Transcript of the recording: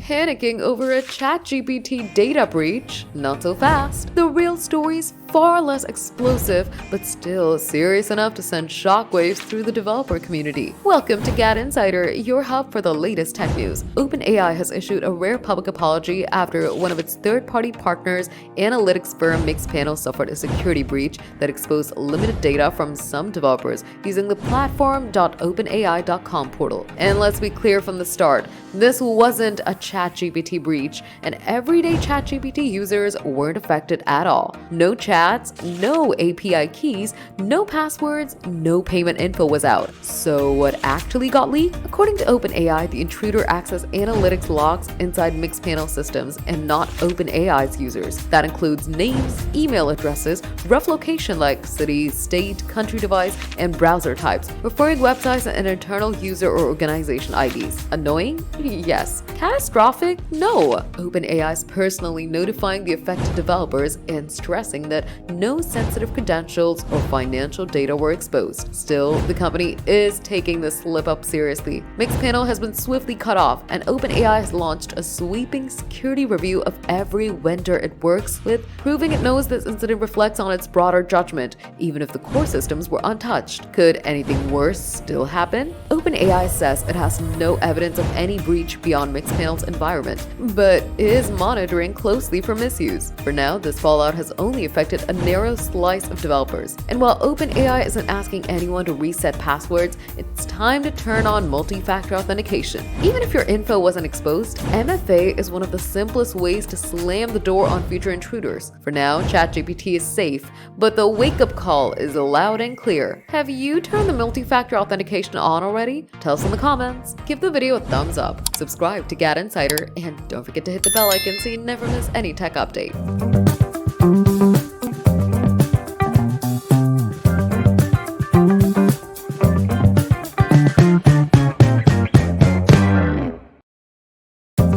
Panicking over a ChatGPT data breach? Not so fast. The real story's far less explosive, but still serious enough to send shockwaves through the developer community. Welcome to GadInsider, your hub for the latest tech news. OpenAI has issued a rare public apology after one of its third-party partners, analytics firm Mixpanel, suffered a security breach that exposed limited data from some developers using the platform.openai.com portal. And let's be clear from the start, this wasn't a ChatGPT breach, and everyday ChatGPT users weren't affected at all. No chats, no API keys, no passwords, no payment info was out. So what actually got leaked? According to OpenAI, the intruder accessed analytics logs inside Mixpanel systems and not OpenAI's users. That includes names, email addresses, rough location like city, state, country device, and browser types, referring websites and internal user or organization IDs. Annoying? Yes. Catastrophic? No. OpenAI is personally notifying the affected developers and stressing that no sensitive credentials or financial data were exposed. Still, the company is taking this slip-up seriously. Mixpanel has been swiftly cut off, and OpenAI has launched a sweeping security review of every vendor it works with, proving it knows this incident reflects on its broader judgment, even if the core systems were untouched. Could anything worse still happen? OpenAI says it has no evidence of any breach beyond Mixpanel's environment, but is monitoring closely for misuse. For now, this fallout has only affected a narrow slice of developers. And while OpenAI isn't asking anyone to reset passwords, it's time to turn on multi-factor authentication. Even if your info wasn't exposed, MFA is one of the simplest ways to slam the door on future intruders. For now, ChatGPT is safe, but the wake-up call is loud and clear. Have you turned the multi-factor authentication on already? Tell us in the comments. Give the video a thumbs up, subscribe to GadInsider, and don't forget to hit the bell icon so you never miss any tech update.